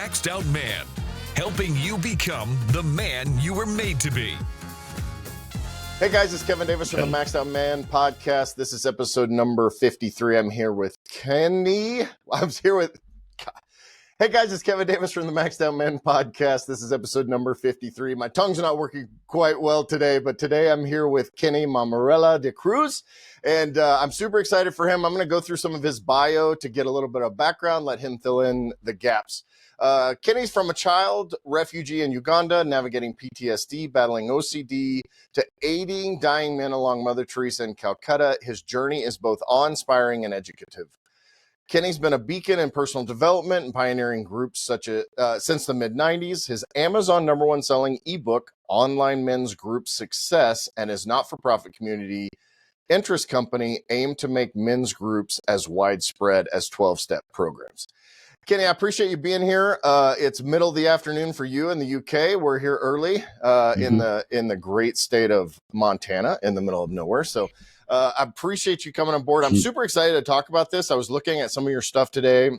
Maxed Out Man, helping you become the man you were made to be. Hey guys, it's Kevin Davis from the Maxed Out Man podcast. This is episode number 53. I'm here with Kenny. Hey guys, it's Kevin Davis from the Maxed Out Man podcast. This is episode number 53. My tongue's not working quite well today, but today I'm here with Kenny Mamarella de Cruz, and I'm super excited for him. I'm going to go through some of his bio to get a little bit of background, let him fill in the gaps. Kenny's from a child refugee in Uganda, navigating PTSD, battling OCD, to aiding dying men along Mother Teresa in Calcutta. His journey is both awe-inspiring and educative. Kenny's been a beacon in personal development and pioneering groups such as since the mid-90s. His Amazon #1 selling ebook, Online Men's Group Success, and his not-for-profit community interest company aim to make men's groups as widespread as 12-step programs. Kenny, I appreciate you being here. It's middle of the afternoon for you in the UK. We're here early in the great state of Montana, in the middle of nowhere. So I appreciate you coming on board. I'm super excited to talk about this. I was looking at some of your stuff today,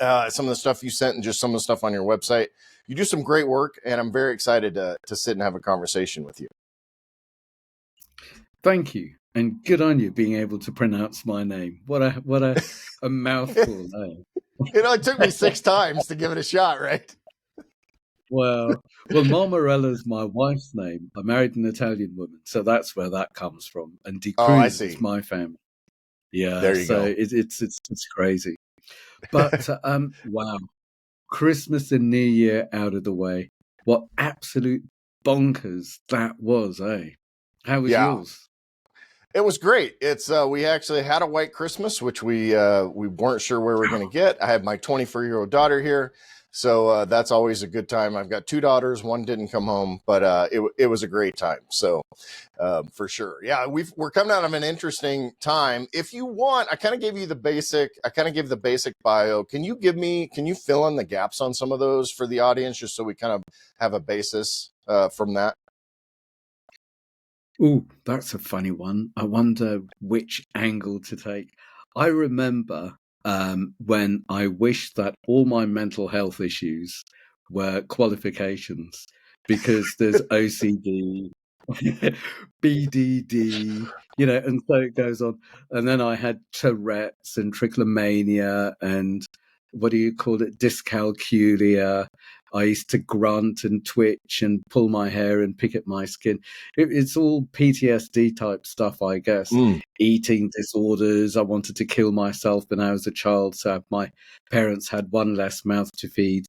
some of the stuff you sent and just some of the stuff on your website. You do some great work, and I'm very excited to sit and have a conversation with you. Thank you. And good on you being able to pronounce my name. What a mouthful, eh? It took me 6 times to give it a shot, right? Well, Marmorella's my wife's name. I married an Italian woman, so that's where that comes from. And De Cruz is my family. Yeah, there you go. It's crazy. But wow, Christmas and New Year out of the way. What absolute bonkers that was, eh? How was yours? It was great. It's we actually had a white Christmas, which we weren't sure where we were going to get. I had my 24-year-old daughter here, so that's always a good time. I've got 2 daughters. One didn't come home, but it was a great time. So for sure, yeah, we're coming out of an interesting time. If you want, I kind of gave the basic bio. Can you fill in the gaps on some of those for the audience, just so we kind of have a basis from that? Ooh, that's a funny one. I wonder which angle to take. I remember when I wished that all my mental health issues were qualifications, because there's OCD, BDD, and so it goes on. And then I had Tourette's and trichomania and what do you call it? Dyscalculia. I used to grunt and twitch and pull my hair and pick at my skin. It's all PTSD type stuff, I guess. Eating disorders. I wanted to kill myself when I was a child, so my parents had one less mouth to feed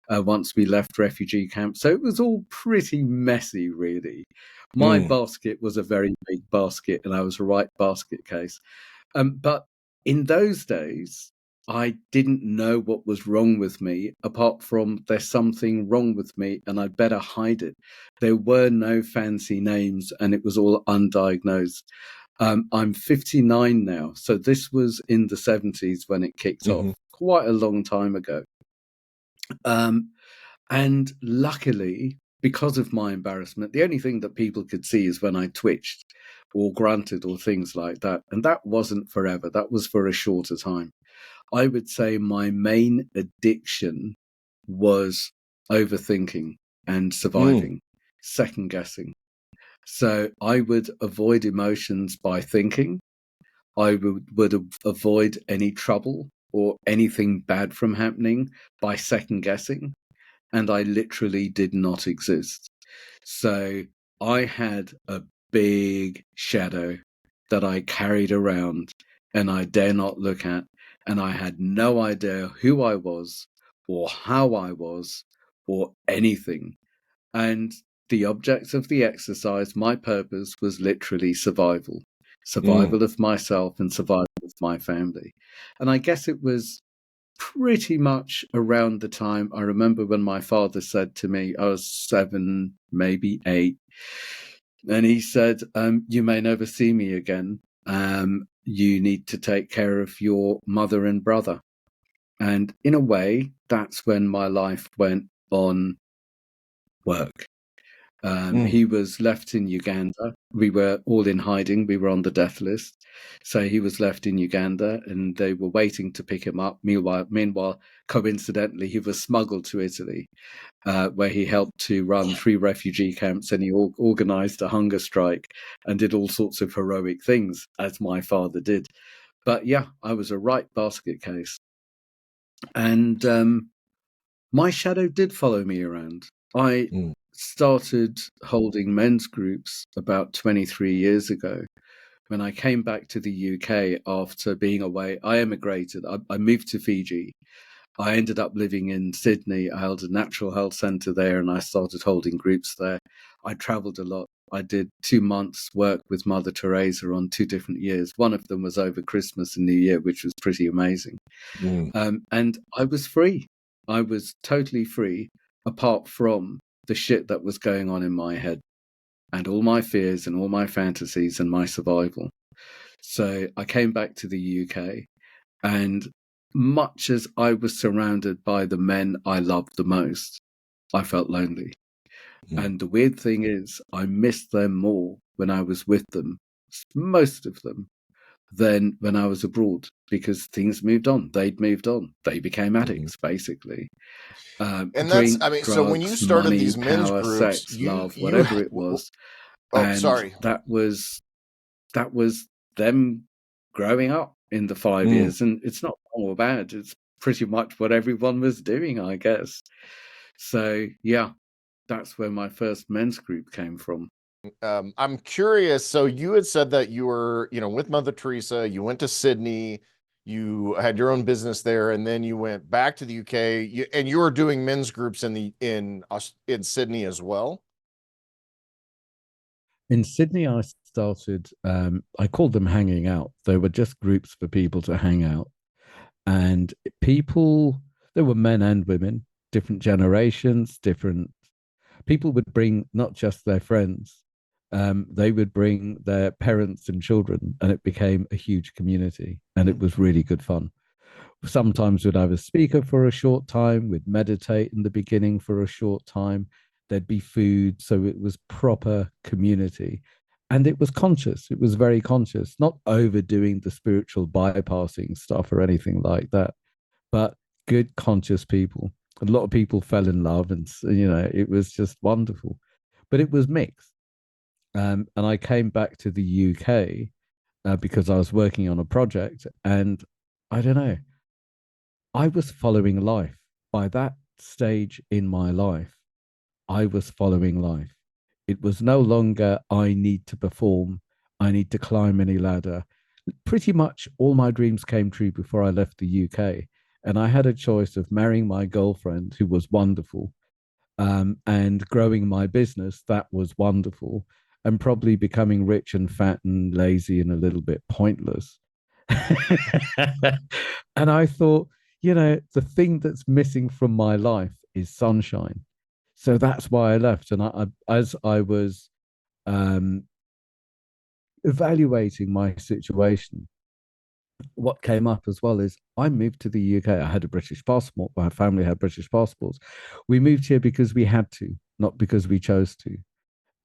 once we left refugee camp. So it was all pretty messy, really. My basket was a very big basket, and I was a right basket case. But in those days, I didn't know what was wrong with me, apart from there's something wrong with me and I'd better hide it. There were no fancy names and it was all undiagnosed. I'm 59 now, so this was in the 70s when it kicked off, quite a long time ago. And luckily, because of my embarrassment, the only thing that people could see is when I twitched or grunted or things like that. And that wasn't forever. That was for a shorter time. I would say my main addiction was overthinking and surviving, second guessing. So I would avoid emotions by thinking. I would avoid any trouble or anything bad from happening by second guessing. And I literally did not exist. So I had a big shadow that I carried around and I dare not look at. And I had no idea who I was or how I was or anything. And the object of the exercise, my purpose, was literally survival. Survival of myself and survival of my family. And I guess it was pretty much around the time I remember when my father said to me, I was 7, maybe 8, and he said, you may never see me again. You need to take care of your mother and brother. And in a way, that's when my life went on work. He was left in Uganda. We were all in hiding. We were on the death list. So he was left in Uganda and they were waiting to pick him up. Meanwhile, coincidentally, he was smuggled to Italy, where he helped to run 3 refugee camps, and he organized a hunger strike and did all sorts of heroic things, as my father did. But yeah, I was a right basket case. And my shadow did follow me around. I started holding men's groups about 23 years ago. When I came back to the UK after being away, I emigrated. I moved to Fiji. I ended up living in Sydney. I held a natural health centre there and I started holding groups there. I travelled a lot. I did 2 months work with Mother Teresa on 2 different years. One of them was over Christmas and New Year, which was pretty amazing. And I was free. I was totally free, apart from the shit that was going on in my head and all my fears and all my fantasies and my survival. So I came back to the UK, and much as I was surrounded by the men I loved the most, I felt lonely. And the weird thing is, I missed them more when I was with them, most of them, than when I was abroad, because things moved on. They'd moved on. They became addicts, basically. And Drink, so when you drugs, started money, these men's power, groups, sex, love, whatever it was. And that was them growing up in the 5 years. And it's not wrong or bad. It's pretty much what everyone was doing, I guess. So, yeah, that's where my first men's group came from. I'm curious. So you had said that you were, with Mother Teresa, you went to Sydney, you had your own business there, and then you went back to the UK, and you were doing men's groups in Sydney as well. In Sydney, I started, I called them hanging out. They were just groups for people to hang out. And there were men and women, different generations, different people would bring not just their friends, they would bring their parents and children, and it became a huge community, and it was really good fun. Sometimes we'd have a speaker for a short time, we'd meditate in the beginning for a short time, there'd be food, so it was proper community. And it was conscious, it was very conscious, not overdoing the spiritual bypassing stuff or anything like that, but good conscious people. A lot of people fell in love, and it was just wonderful. But it was mixed. And I came back to the UK because I was working on a project, and I don't know, I was following life. By that stage in my life, I was following life. It was no longer, I need to perform, I need to climb any ladder. Pretty much all my dreams came true before I left the UK. And I had a choice of marrying my girlfriend, who was wonderful, and growing my business, that was wonderful, and probably becoming rich and fat and lazy and a little bit pointless. And I thought, the thing that's missing from my life is sunshine. So that's why I left. And as I was evaluating my situation, what came up as well is I moved to the UK. I had a British passport. My family had British passports. We moved here because we had to, not because we chose to.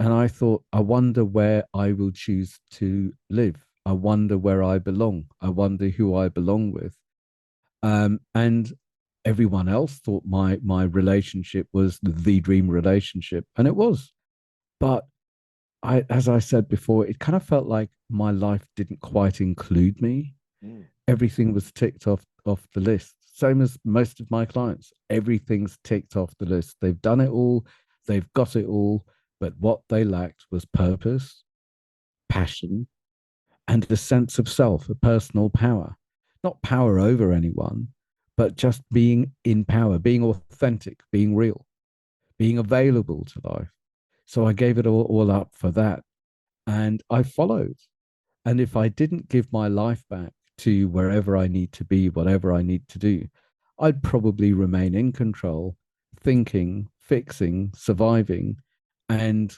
And I thought, I wonder where I will choose to live. I wonder where I belong. I wonder who I belong with. And everyone else thought my relationship was the dream relationship, and it was. But as I said before, it kind of felt like my life didn't quite include me. Everything was ticked off the list. Same as most of my clients, everything's ticked off the list. They've done it all, they've got it all, but what they lacked was purpose, passion, and a sense of self, a personal power. Not power over anyone, but just being in power, being authentic, being real, being available to life. So I gave it all up for that. And I followed. And if I didn't give my life back to wherever I need to be, whatever I need to do, I'd probably remain in control, thinking, fixing, surviving, and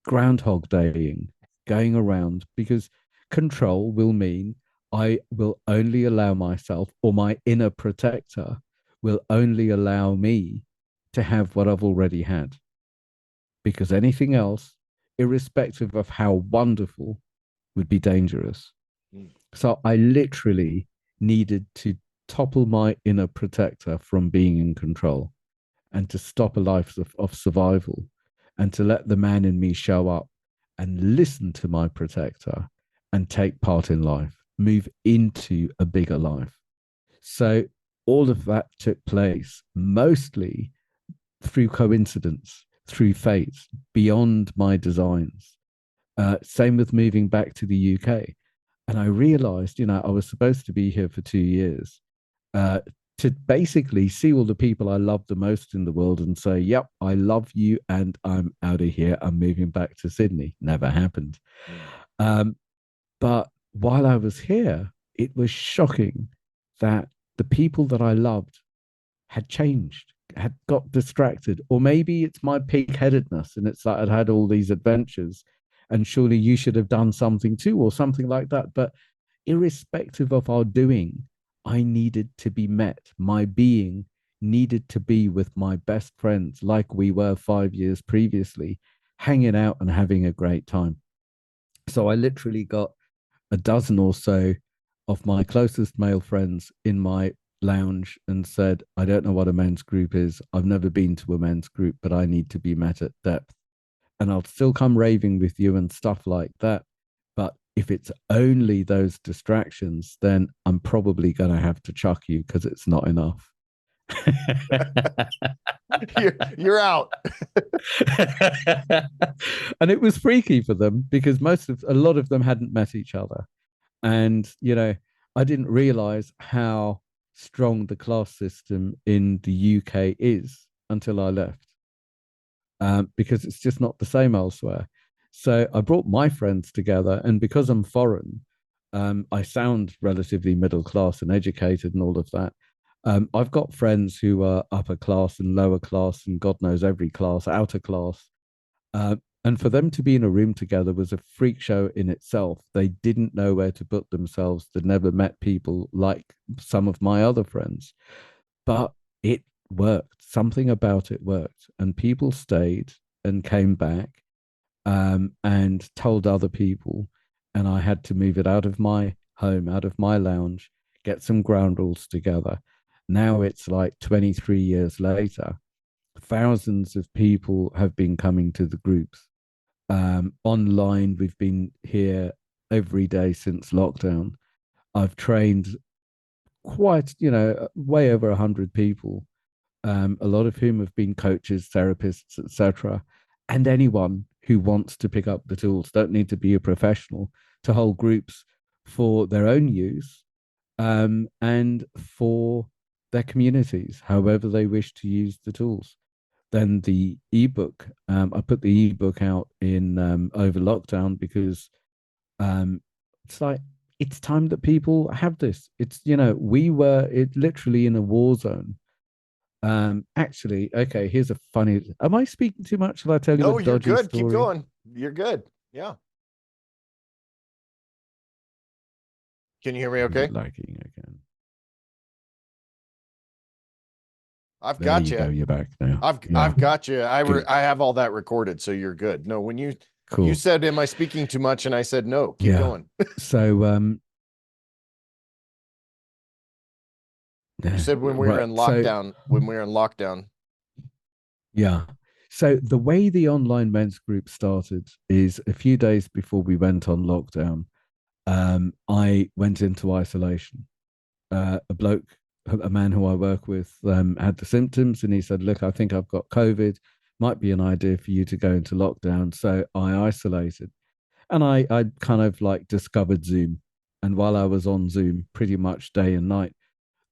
groundhog daying, going around, because control will mean I will only allow myself, or my inner protector will only allow me to have what I've already had. because anything else, irrespective of how wonderful, would be dangerous. Mm. So I literally needed to topple my inner protector from being in control and to stop a life of survival and to let the man in me show up and listen to my protector and take part in life, move into a bigger life. So all of that took place mostly through coincidence, through fate, beyond my designs. Same with moving back to the UK. And I realized, I was supposed to be here for 2 years uh, to basically see all the people I love the most in the world and say, yep, I love you and I'm out of here. I'm moving back to Sydney. Never happened. Mm. Um, but while I was here, it was shocking that the people that I loved had changed, had got distracted, or maybe it's my pig-headedness, and it's like I'd had all these adventures, and surely you should have done something too, or something like that. But irrespective of our doing, I needed to be met. My being needed to be with my best friends, like we were 5 years previously, hanging out and having a great time. So I literally got a dozen or so of my closest male friends in my lounge and said, I don't know what a men's group is. I've never been to a men's group, but I need to be met at depth. And I'll still come raving with you and stuff like that. But if it's only those distractions, then I'm probably going to have to chuck you because it's not enough. You're out. And it was freaky for them because a lot of them hadn't met each other. And, I didn't realize how strong the class system in the UK is until I left, because it's just not the same elsewhere. So I brought my friends together, and because I'm foreign, I sound relatively middle class and educated and all of that. I've got friends who are upper class and lower class, and God knows every class, outer class. And for them to be in a room together was a freak show in itself. They didn't know where to put themselves. They'd never met people like some of my other friends, but it worked. Something about it worked, and people stayed and came back, and told other people. And I had to move it out of my home, out of my lounge, get some ground rules together. Now it's like 23 years later, thousands of people have been coming to the groups. Online, we've been here every day since lockdown. I've trained quite, way over 100 people, a lot of whom have been coaches, therapists, etc. And anyone who wants to pick up the tools, don't need to be a professional, to hold groups for their own use, and for their communities, however they wish to use the tools. Then the ebook, I put the ebook out in over lockdown because it's like it's time that people have this. It's we were literally in a war zone. Actually, okay, here's a funny. Am I speaking too much? Shall I tell you No, a you're dodgy good. story? Keep going. You're good. Yeah. Can you hear me okay? Lagging again. I've There got you you. go. You're back now. I've got you. Good. I have all that recorded, so you're good. No, when you Cool. said, "Am I speaking too much?" and I said, "No, keep Yeah. going." So You said when we were in lockdown. When we were in lockdown. Yeah. So the way the online men's group started is a few days before we went on lockdown. I went into isolation. A man who I work with, had the symptoms, and he said, "Look, I think I've got COVID. Might be an idea for you to go into lockdown." So I isolated, and I kind of like discovered Zoom. And while I was on Zoom, pretty much day and night,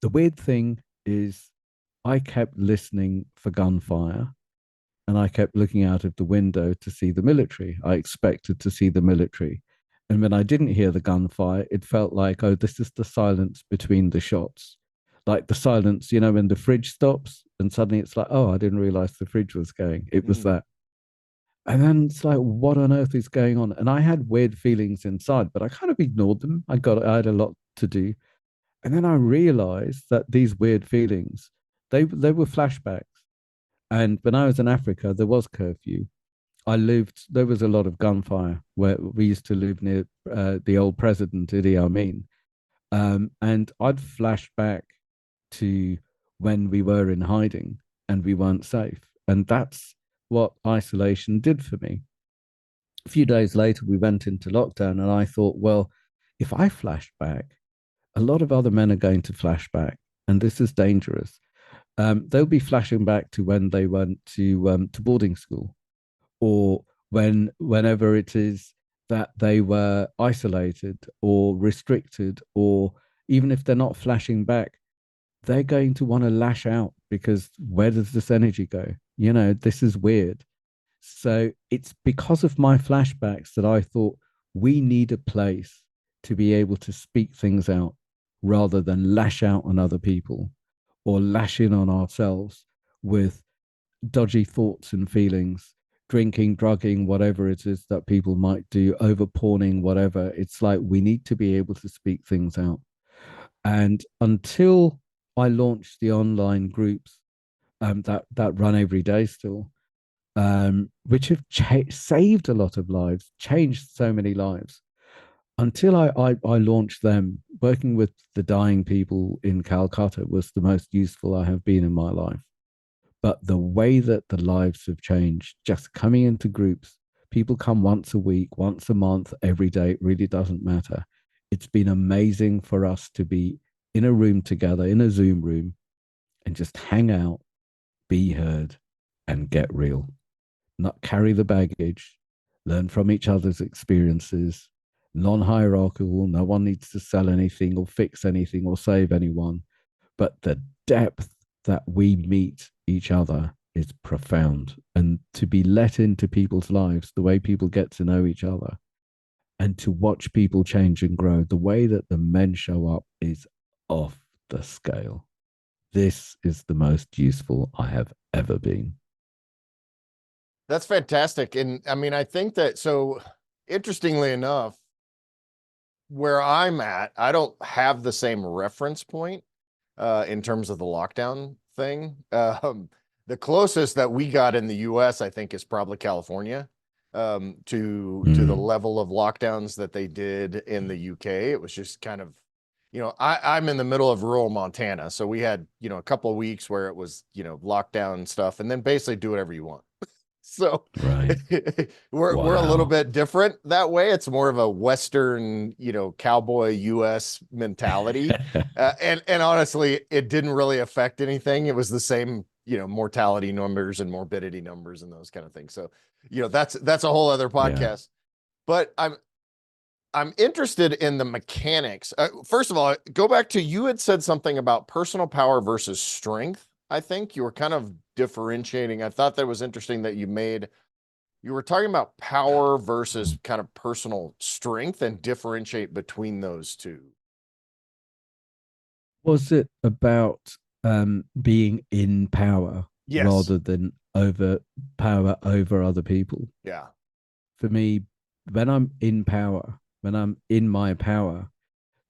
the weird thing is, I kept listening for gunfire, and I kept looking out of the window to see the military. I expected to see the military. And when I didn't hear the gunfire, it felt like, oh, this is the silence between the shots. Like the silence, when the fridge stops and suddenly it's like, oh, I didn't realize the fridge was going. It was that. And then it's like, what on earth is going on? And I had weird feelings inside, but I kind of ignored them. I had a lot to do. And then I realized that these weird feelings, they were flashbacks. And when I was in Africa, there was curfew. there was a lot of gunfire where we used to live near the old president, Idi Amin. And I'd flash back to when we were in hiding and we weren't safe. And that's what isolation did for me. A few days later, we went into lockdown, and I thought, well, if I flash back, a lot of other men are going to flash back, and this is dangerous. They'll be flashing back to when they went to boarding school, or whenever it is that they were isolated or restricted, or even if they're not flashing back, they're going to want to lash out because where does this energy go? This is weird. So it's because of my flashbacks that I thought we need a place to be able to speak things out rather than lash out on other people or lash in on ourselves with dodgy thoughts and feelings, drinking, drugging, whatever it is that people might do, over pawning, whatever. It's like we need to be able to speak things out. And until I launched the online groups that run every day still, which have saved a lot of lives, changed so many lives. Until I launched them, working with the dying people in Calcutta was the most useful I have been in my life. But the way that the lives have changed, just coming into groups, people come once a week, once a month, every day, it really doesn't matter. It's been amazing for us to be in a room together, in a Zoom room, and just hang out, be heard, and get real. Not carry the baggage, learn from each other's experiences, non hierarchical. No one needs to sell anything or fix anything or save anyone. But the depth that we meet each other is profound. And to be let into people's lives, the way people get to know each other, and to watch people change and grow, the way that the men show up is off the scale. This is the most useful I have ever been. That's fantastic. And I mean, I think that, so interestingly enough, where I'm at, I don't have the same reference point in terms of the lockdown thing. The closest that we got in the US, I think, is probably California, to the level of lockdowns that they did in the UK. It was just kind of, I'm in the middle of rural Montana. So we had, a couple of weeks where it was, lockdown stuff, and then basically do whatever you want. So Right. we're a Wow. little bit different that way. It's more of a Western, cowboy US mentality. And honestly, it didn't really affect anything. It was the same, mortality numbers and morbidity numbers and those kind of things. So, that's a whole other podcast. But I'm interested in the mechanics. First of all, go back to, you had said something about personal power versus strength. I think you were kind of differentiating. I thought that was interesting that you were talking about power versus kind of personal strength and differentiate between those two. Was it about being in power Yes. rather than over power over other people? Yeah. For me, when I'm in power, when I'm in my power,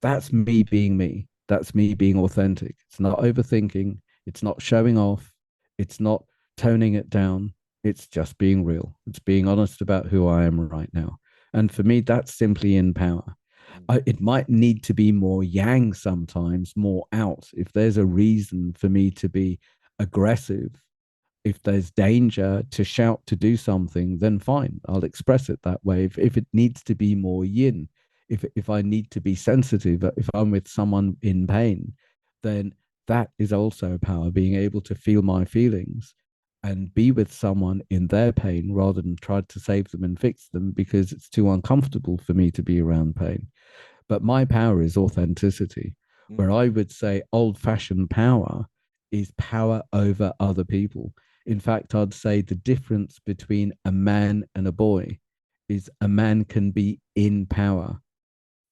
that's me being me. That's me being authentic. It's not overthinking. It's not showing off. It's not toning it down. It's just being real. It's being honest about who I am right now. And for me, that's simply in power. It might need to be more yang sometimes, more out. If there's a reason for me to be aggressive, if there's danger to shout to do something, then fine, I'll express it that way. If it needs to be more yin, if I need to be sensitive, if I'm with someone in pain, then that is also power, being able to feel my feelings and be with someone in their pain rather than try to save them and fix them because it's too uncomfortable for me to be around pain. But my power is authenticity, where I would say old fashioned power is power over other people. In fact, I'd say the difference between a man and a boy is a man can be in power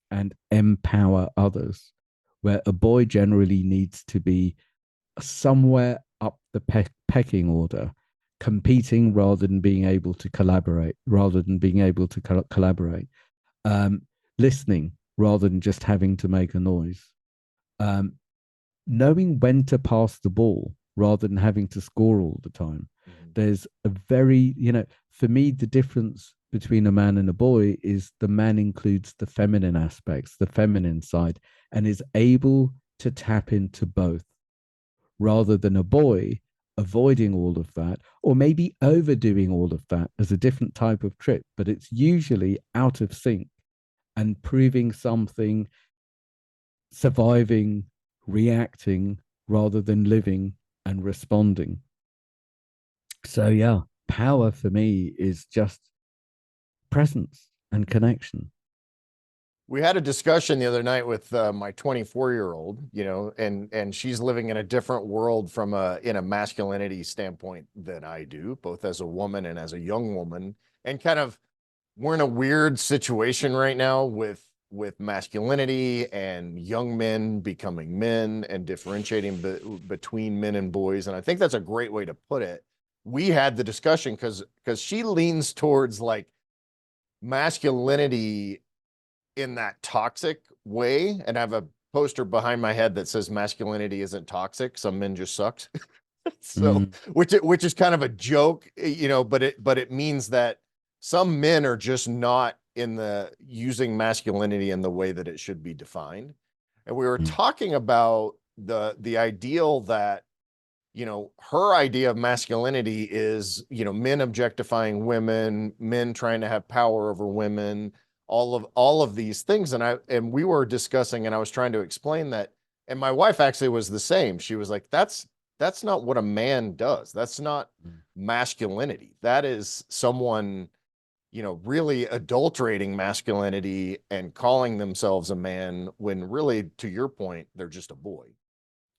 and empower others, where a boy generally needs to be somewhere up the pecking order, competing rather than being able to collaborate, listening rather than just having to make a noise, knowing when to pass the ball rather than having to score all the time. There's a very, for me, the difference between a man and a boy is the man includes the feminine aspects, the feminine side, and is able to tap into both, rather than a boy avoiding all of that, or maybe overdoing all of that as a different type of trip, but it's usually out of sync and proving something, surviving, reacting, rather than living and responding. So, yeah, power for me is just presence and connection. We had a discussion the other night with my 24-year-old, and she's living in a different world from in a masculinity standpoint than I do, both as a woman and as a young woman. And kind of, we're in a weird situation right now with masculinity and young men becoming men and differentiating between men and boys. And I think that's a great way to put it. We had the discussion because she leans towards like masculinity in that toxic way, and I have a poster behind my head that says masculinity isn't toxic, some men just sucked. So which is kind of a joke, but it means that some men are just not in the using masculinity in the way that it should be defined. And we were talking about the ideal that, her idea of masculinity is, men objectifying women, men trying to have power over women, all of these things. And we were discussing, and I was trying to explain that, and my wife actually was the same. She was like, that's not what a man does. That's not masculinity. That is someone, really adulterating masculinity and calling themselves a man when really, to your point, they're just a boy.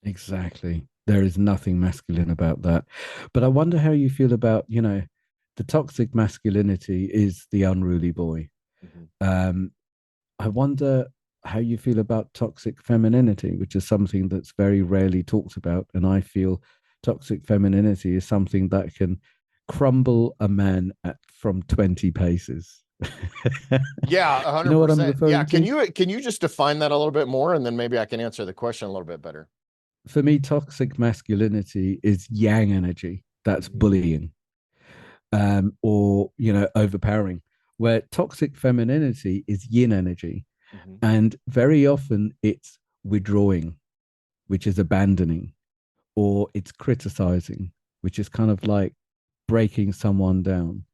Exactly. There is nothing masculine about that. But I wonder how you feel about, the toxic masculinity is the unruly boy. Mm-hmm. I wonder how you feel about toxic femininity, which is something that's very rarely talked about. And I feel toxic femininity is something that can crumble a man from 20 paces. Yeah, 100%. You know what I'm referring to? Can you just define that a little bit more, and then maybe I can answer the question a little bit better? For me, toxic masculinity is yang energy. That's bullying, or overpowering. Where toxic femininity is yin energy, and very often it's withdrawing, which is abandoning, or it's criticizing, which is kind of like breaking someone down.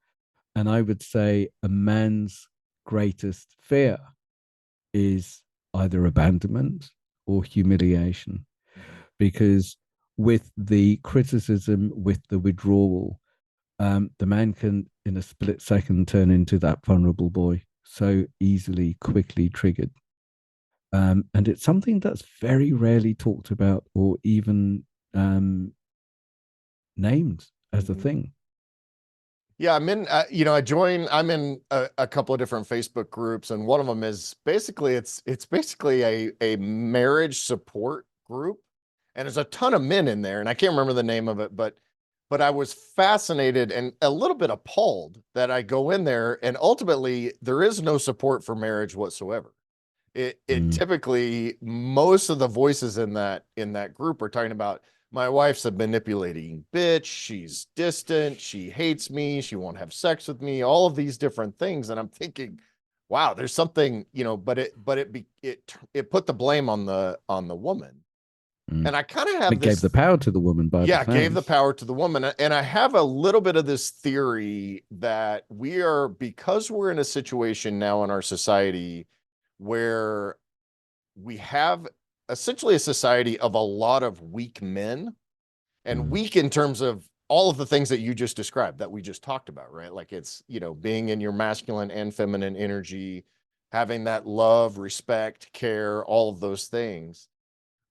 And I would say a man's greatest fear is either abandonment or humiliation, because with the criticism, with the withdrawal, the man can, in a split second, turn into that vulnerable boy, so easily, quickly triggered. And it's something that's very rarely talked about or even named as a thing. Yeah, I'm in, I'm in a couple of different Facebook groups, and one of them is basically, it's basically a marriage support group. And there's a ton of men in there, and I can't remember the name of it, but I was fascinated and a little bit appalled that I go in there and ultimately there is no support for marriage whatsoever. It typically, most of the voices in that group are talking about, my wife's a manipulating bitch, she's distant, she hates me, she won't have sex with me, all of these different things. And I'm thinking, wow, there's something, but it put the blame on the woman. And I kind of have it gave the power to the woman by yeah, gave the power to the woman. And I have a little bit of this theory that because we're in a situation now in our society where we have essentially a society of a lot of weak men, and weak in terms of all of the things that you just described, that we just talked about, right? Like it's, being in your masculine and feminine energy, having that love, respect, care, all of those things.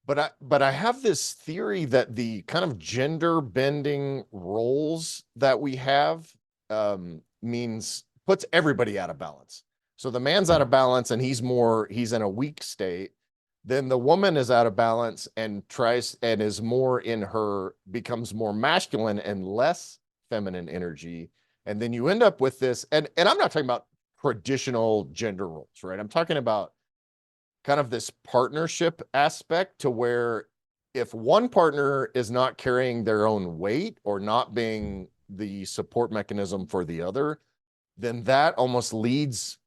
But I have this theory that the kind of gender bending roles that we have puts everybody out of balance. So the man's out of balance and he's in a weak state. Then the woman is out of balance and becomes more masculine and less feminine energy. And then you end up with this, and I'm not talking about traditional gender roles, right? I'm talking about kind of this partnership aspect, to where if one partner is not carrying their own weight or not being the support mechanism for the other, then that almost leads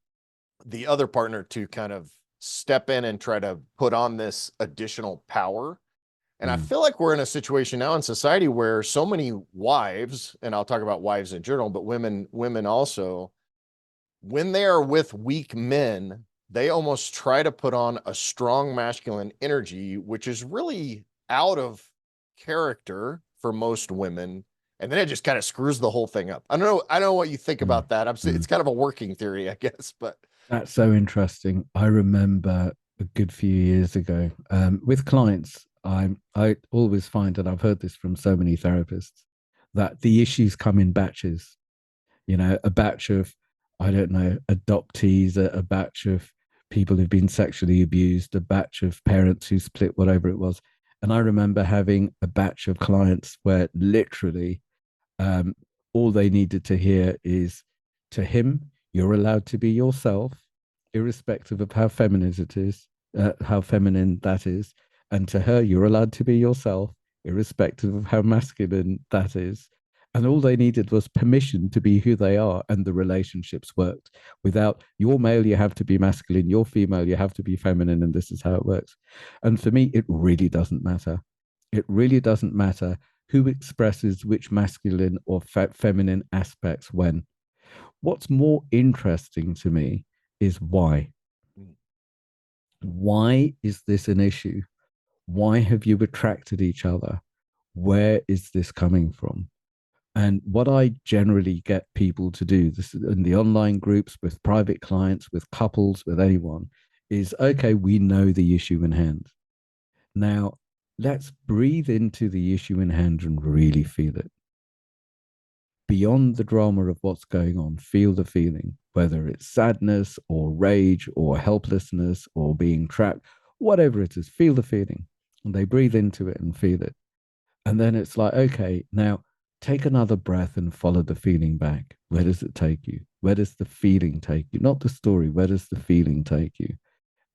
the other partner to kind of step in and try to put on this additional power. And I feel like we're in a situation now in society where so many wives, and I'll talk about wives in general, but women also, when they are with weak men, they almost try to put on a strong masculine energy, which is really out of character for most women. And then it just kind of screws the whole thing up. I don't know what you think about that. It's kind of a working theory, I guess, but That's so interesting. I remember a good few years ago with clients. I always find, and I've heard this from so many therapists, that the issues come in batches. You know, a batch of, I don't know, adoptees, a batch of people who've been sexually abused, a batch of parents who split, whatever it was. And I remember having a batch of clients where literally um, all they needed to hear is, to him, you're allowed to be yourself, irrespective of how feminine it is, how feminine that is. And to her, you're allowed to be yourself, irrespective of how masculine that is. And all they needed was permission to be who they are, and the relationships worked. Without, you're male, you have to be masculine, you're female, you have to be feminine, and this is how it works. And for me, it really doesn't matter. It really doesn't matter who expresses which masculine or feminine aspects when. What's more interesting to me is why. Why is this an issue? Why have you attracted each other? Where is this coming from? And what I generally get people to do, this is in the online groups, with private clients, with couples, with anyone, is okay, we know the issue in hand. Now, let's breathe into the issue in hand and really feel it. Beyond the drama of what's going on, feel the feeling, whether it's sadness or rage or helplessness or being trapped, whatever it is, feel the feeling. And they breathe into it and feel it. And then it's like, okay, now take another breath and follow the feeling back. Where does it take you? Where does the feeling take you? Not the story. Where does the feeling take you?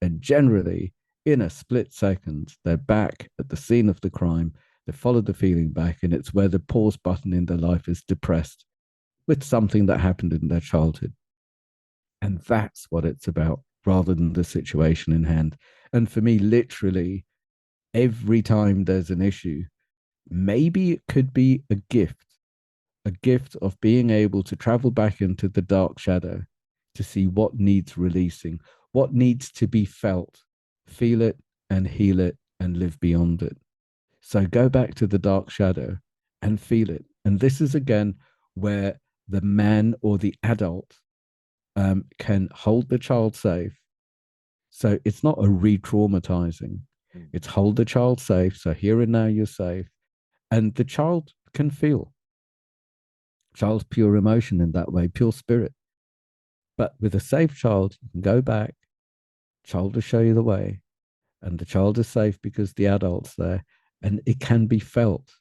And generally, in a split second, they're back at the scene of the crime. They follow the feeling back, and it's where the pause button in their life is depressed with something that happened in their childhood. And that's what it's about, rather than the situation in hand. And for me, literally, every time there's an issue, maybe it could be a gift of being able to travel back into the dark shadow to see what needs releasing, what needs to be felt, feel it and heal it and live beyond it. So go back to the dark shadow and feel it. And this is again where the man or the adult can hold the child safe. So it's not a re-traumatizing. It's hold the child safe. So here and now you're safe. And the child can feel. Child's pure emotion in that way, pure spirit. But with a safe child, you can go back, child will show you the way, and the child is safe because the adult's there, and it can be felt.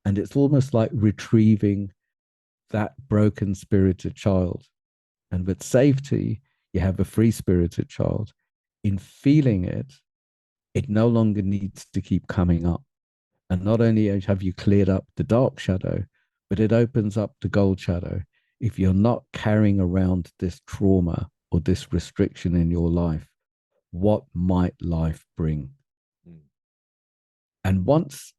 And it's almost like retrieving that broken spirited child. And with safety, you have a free spirited child. In feeling it, it no longer needs to keep coming up. And not only have you cleared up the dark shadow, but it opens up the gold shadow. If you're not carrying around this trauma or this restriction in your life, what might life bring? And once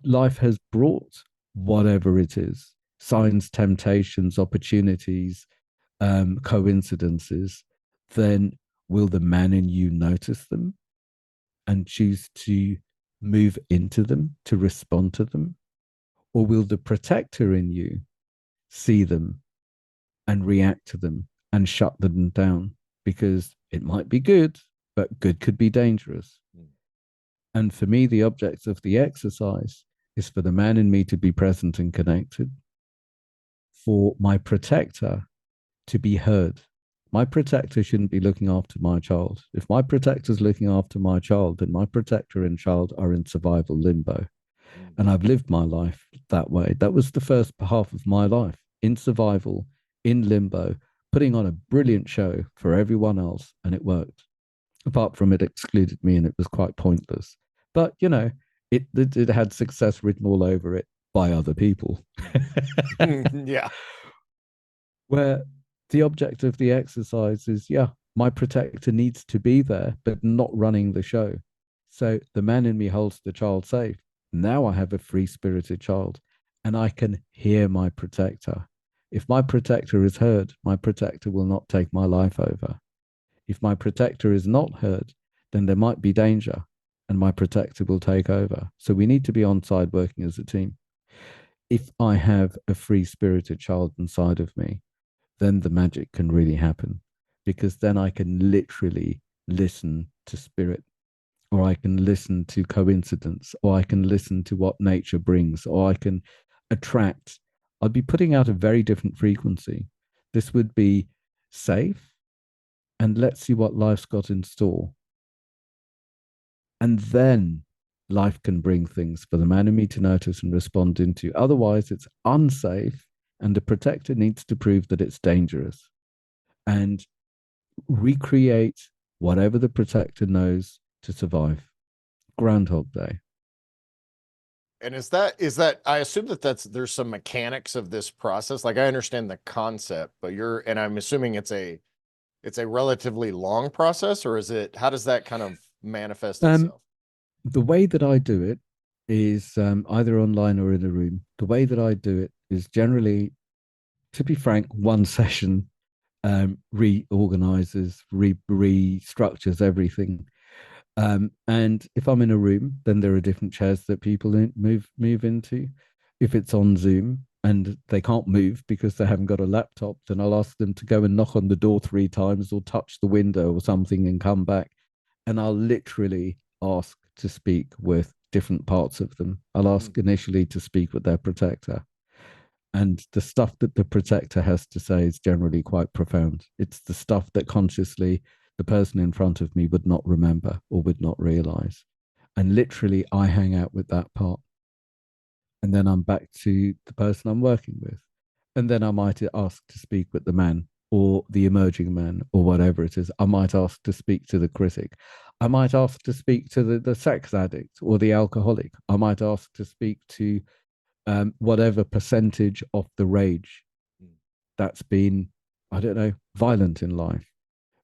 life has brought whatever it is, signs, temptations, opportunities, coincidences, then will the man in you notice them and choose to move into them, to respond to them? Or will the protector in you see them and react to them and shut them down? Because it might be good, but good could be dangerous. And for me, the object of the exercise is for the man in me to be present and connected, for my protector to be heard. My protector shouldn't be looking after my child. If my protector's looking after my child, then my protector and child are in survival limbo. And I've lived my life that way. That was the first half of my life, in survival, in limbo, putting on a brilliant show for everyone else, and it worked. Apart from it excluded me, and it was quite pointless. But, you know, it had success written all over it. by other people. Yeah. Where the object of the exercise is, yeah, my protector needs to be there, but not running the show. So the man in me holds the child safe. Now I have a free spirited child and I can hear my protector. If my protector is heard, my protector will not take my life over. If my protector is not heard, then there might be danger and my protector will take over. So we need to be on side working as a team. If I have a free spirited child inside of me, then the magic can really happen, because then I can literally listen to spirit, or I can listen to coincidence, or I can listen to what nature brings, or I can attract. I'd be putting out a very different frequency. This would be safe, and let's see what life's got in store. And then life can bring things for the man in me to notice and respond into. Otherwise, it's unsafe, and the protector needs to prove that it's dangerous and recreate whatever the protector knows to survive. Groundhog Day. And is that I assume there's some mechanics of this process. Like I understand the concept, but and I'm assuming it's a relatively long process, or how does that kind of manifest itself? The way that I do it is either online or in a room. The way that I do it is generally, to be frank, one session reorganizes, restructures everything. And if I'm in a room, then there are different chairs that people move into. If it's on Zoom and they can't move because they haven't got a laptop, then I'll ask them to go and knock on the door 3 times or touch the window or something and come back. And I'll literally ask to speak with different parts of them. I'll ask initially to speak with their protector. And the stuff that the protector has to say is generally quite profound. It's the stuff that consciously the person in front of me would not remember or would not realize. And literally, I hang out with that part. And then I'm back to the person I'm working with. And then I might ask to speak with the man or the emerging man or whatever it is. I might ask to speak to the critic. I might ask to speak to the sex addict or the alcoholic. I might ask to speak to whatever percentage of the rage that's been, I don't know, violent in life.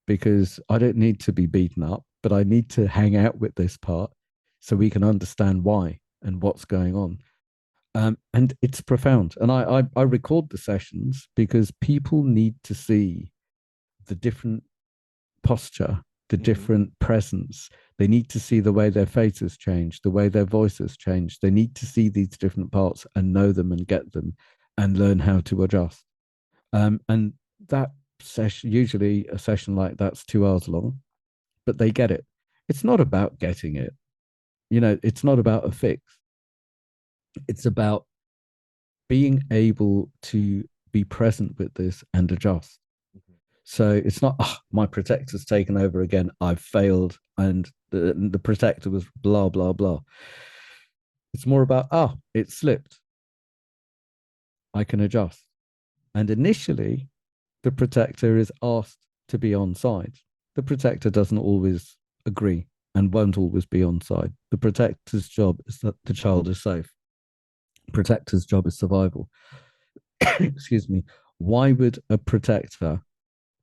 Because I don't need to be beaten up, but I need to hang out with this part so we can understand why and what's going on. And it's profound. And I record the sessions because people need to see the different posture, the different presence. They need to see the way their faces change, the way their voices change. They need to see these different parts and know them and get them and learn how to adjust. And that session, usually a session like that's 2 hours long, but they get it. It's not about getting it. It's not about a fix. It's about being able to be present with this and adjust. So it's not, my protector's taken over again. I've failed. And the protector was blah, blah, blah. It's more about, it slipped. I can adjust. And initially, the protector is asked to be on side. The protector doesn't always agree and won't always be on side. The protector's job is that the child is safe. Protector's job is survival. Excuse me. Why would a protector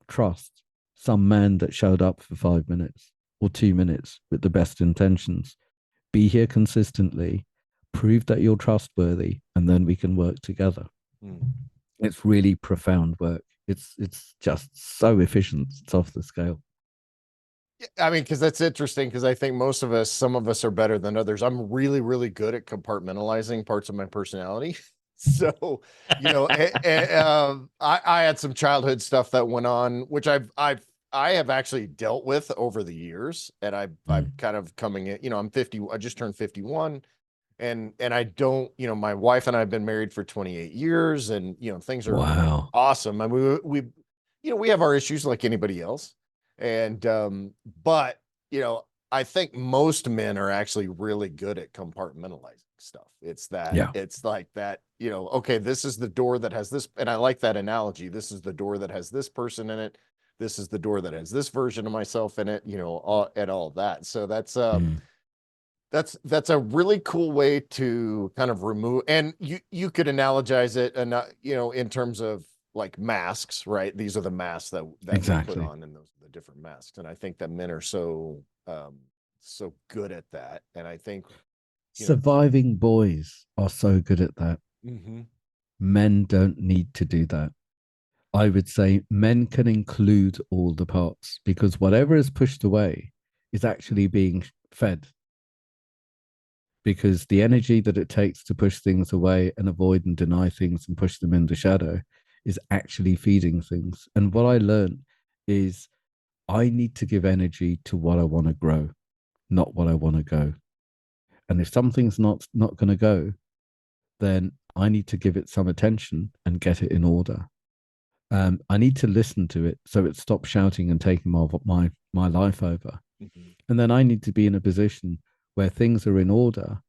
trust some man that showed up for 5 minutes or 2 minutes with the best intentions? Be here consistently, prove that you're trustworthy, and then we can work together. It's really profound work. It's just so efficient. It's off the scale. I mean, because that's interesting, because I think some of us are better than others. I'm really, really good at compartmentalizing parts of my personality. So, I had some childhood stuff that went on, which I have actually dealt with over the years, and I'm kind of coming in. I'm 50. I just turned 51, and I don't. My wife and I have been married for 28 years, and things are awesome. I mean, we have our issues like anybody else. And, but, I think most men are actually really good at compartmentalizing stuff. It's like that, okay, this is the door that has this. And I like that analogy. This is the door that has this person in it. This is the door that has this version of myself in it, and all that. So that's, That's a really cool way to kind of remove, and you could analogize it, and in terms of like masks, right? These are the masks that we put Exactly. on, and those are the different masks. And I think that men are so good at that. And I think Surviving boys are so good at that. mm-hmm. Men don't need to do that. I would say men can include all the parts because whatever is pushed away is actually being fed. Because the energy that it takes to push things away and avoid and deny things and push them in the shadow is actually feeding things. And what I learned is I need to give energy to what I want to grow, not what I want to go. And if something's not going to go, then I need to give it some attention and get it in order. I need to listen to it so it stops shouting and taking my life over. Mm-hmm. And then I need to be in a position where things are in order.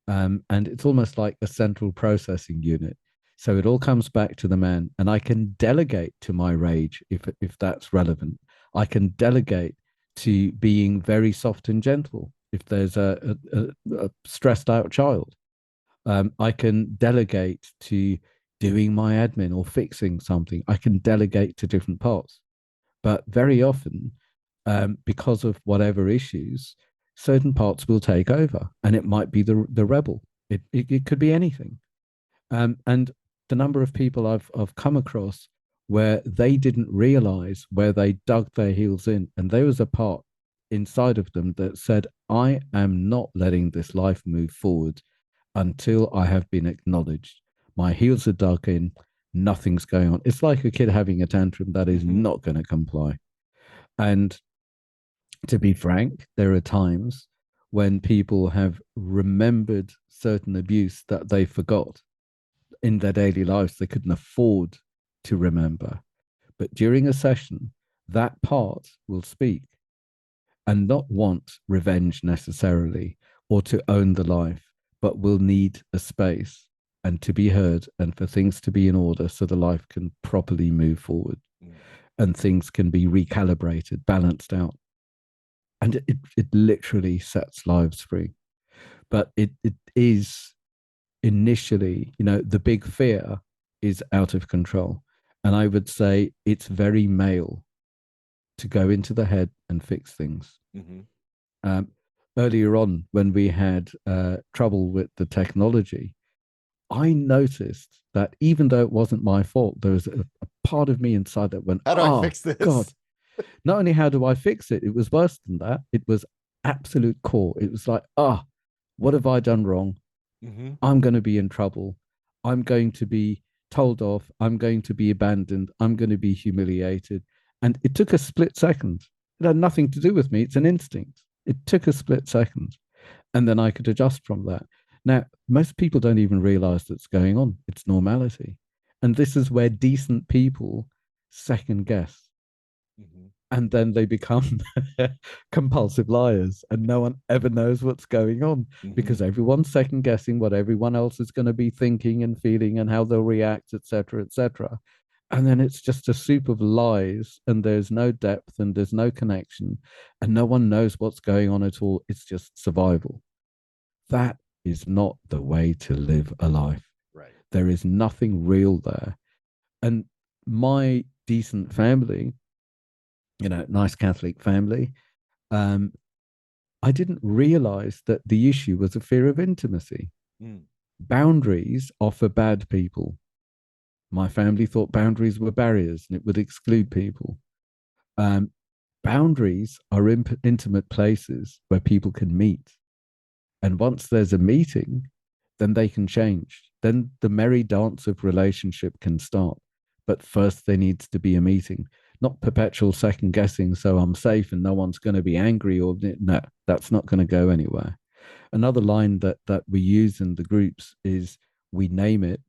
And it's almost like a central processing unit. So it all comes back to the man, and I can delegate to my rage if that's relevant. I can delegate to being very soft and gentle if there's a stressed out child. I can delegate to doing my admin or fixing something. I can delegate to different parts. But very often, because of whatever issues, certain parts will take over, and it might be the rebel. It could be anything. And the number of people I've come across where they didn't realize where they dug their heels in, and there was a part inside of them that said, "I am not letting this life move forward until I have been acknowledged. My heels are dug in. Nothing's going on." It's like a kid having a tantrum that is Mm-hmm. not going to comply. And to be frank, there are times when people have remembered certain abuse that they forgot in their daily lives they couldn't afford to remember. But during a session, that part will speak and not want revenge necessarily or to own the life, but will need a space and to be heard and for things to be in order so the life can properly move forward and things can be recalibrated, balanced out. And it literally sets lives free. But it is initially, the big fear is out of control. And I would say it's very male to go into the head and fix things. Mm-hmm. Earlier on, when we had trouble with the technology, I noticed that even though it wasn't my fault, there was a part of me inside that went, How do I fix this? God, not only how do I fix it, it was worse than that. It was absolute core. It was like, what have I done wrong? Mm-hmm. I'm going to be in trouble. I'm going to be told off. I'm going to be abandoned. I'm going to be humiliated. And it took a split second. It had nothing to do with me. It's an instinct. It took a split second. And then I could adjust from that. Now, most people don't even realize that's going on. It's normality. And this is where decent people second guess. Mm-hmm. And then they become compulsive liars, and no one ever knows what's going on because everyone's second guessing what everyone else is going to be thinking and feeling and how they'll react, etc., etc. And then it's just a soup of lies, and there's no depth and there's no connection, and no one knows what's going on at all. It's just survival. That is not the way to live a life. Right. There is nothing real there. And my decent family, nice Catholic family, I didn't realize that the issue was a fear of intimacy. Boundaries are for bad people. My family thought boundaries were barriers and it would exclude people. Boundaries are intimate places where people can meet. And once there's a meeting, then they can change. Then the merry dance of relationship can start. But first there needs to be a meeting, not perpetual second guessing. So I'm safe and no one's going to be angry or no, that's not going to go anywhere. Another line that we use in the groups is we name it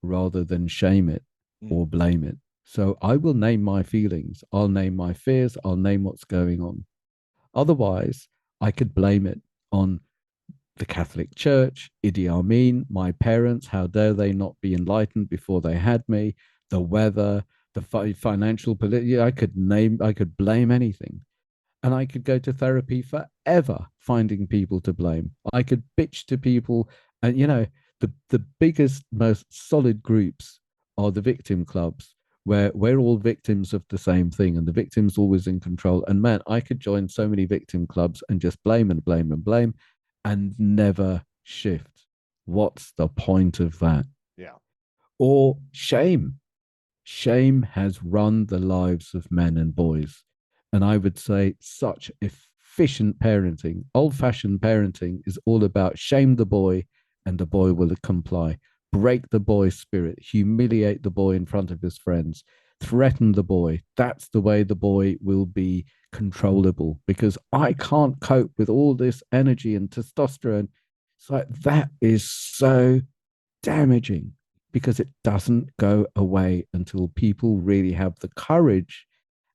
rather than shame it or blame it. So I will name my feelings. I'll name my fears. I'll name what's going on. Otherwise, I could blame it on the Catholic Church, Idi Amin, my parents, how dare they not be enlightened before they had me, the weather, the financial, I could blame anything. And I could go to therapy forever finding people to blame. I could bitch to people, and the biggest, most solid groups are the victim clubs, where we're all victims of the same thing, and the victim's always in control. And man, I could join so many victim clubs and just blame and blame and blame and never shift. What's the point of that? Yeah. Or shame. Shame has run the lives of men and boys. And I would say such efficient parenting, old fashioned parenting, is all about shame the boy and the boy will comply. Break the boy's spirit, humiliate the boy in front of his friends, threaten the boy. That's the way the boy will be controllable, because I can't cope with all this energy and testosterone. It's like that is so damaging, because it doesn't go away until people really have the courage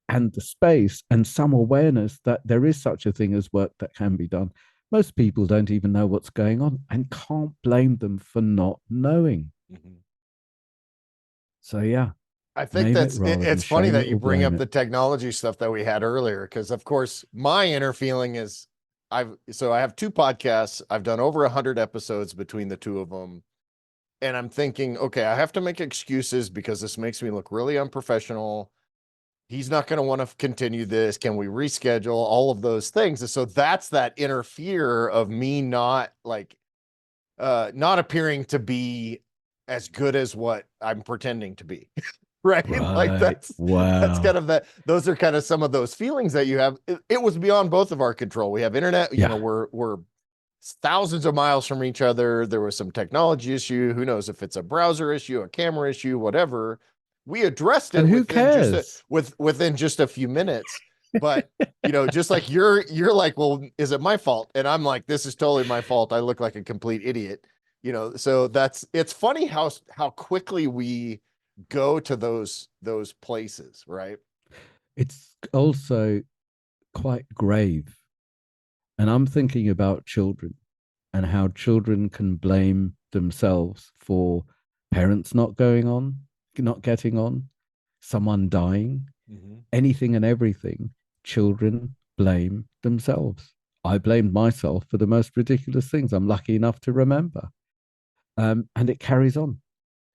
and the space and some awareness that there is such a thing as work that can be done. Most people don't even know what's going on and can't blame them for not knowing. Mm-hmm. So, yeah, I think name it rather than it's funny shame that it you or bring blame up it. the technology stuff that we had earlier, because of course my inner feeling is I have two podcasts. I've done over 100 episodes between the two of them. And I'm thinking, okay, I have to make excuses because this makes me look really unprofessional. He's not going to want to continue this. Can we reschedule all of those things? And so that's that inner fear of me not not appearing to be as good as what I'm pretending to be. Right. Like Right. that's Wow. kind of those are kind of some of those feelings that you have. It was beyond both of our control. We have internet, Yeah. we're thousands of miles from each other. There was some technology issue. Who knows if it's a browser issue, a camera issue, whatever. We addressed it And who cares? within just a few minutes. But just like you're like, well, is it my fault? And I'm like, this is totally my fault. I look like a complete idiot. So it's funny how quickly we go to those places, right? It's also quite grave. And I'm thinking about children and how children can blame themselves for parents not getting on, someone dying, Mm-hmm. anything and everything. Children blame themselves. I blamed myself for the most ridiculous things I'm lucky enough to remember. And it carries on.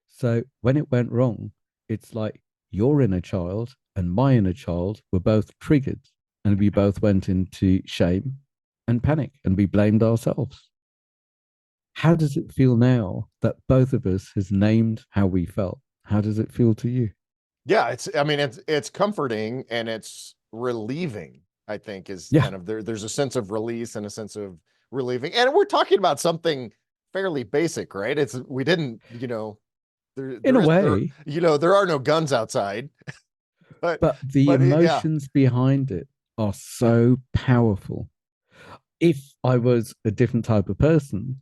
So when it went wrong, it's like your inner child and my inner child were both triggered, and we both went into shame and panic, and we blamed ourselves. How does it feel now that both of us has named how we felt? How does it feel to you? Yeah, it's comforting and it's relieving, I think, is Yeah, kind of there's a sense of release and a sense of relieving. And we're talking about something fairly basic, right? It's we didn't, in a way, there are no guns outside. But but the yeah. emotions behind it are so powerful. If I was a different type of person,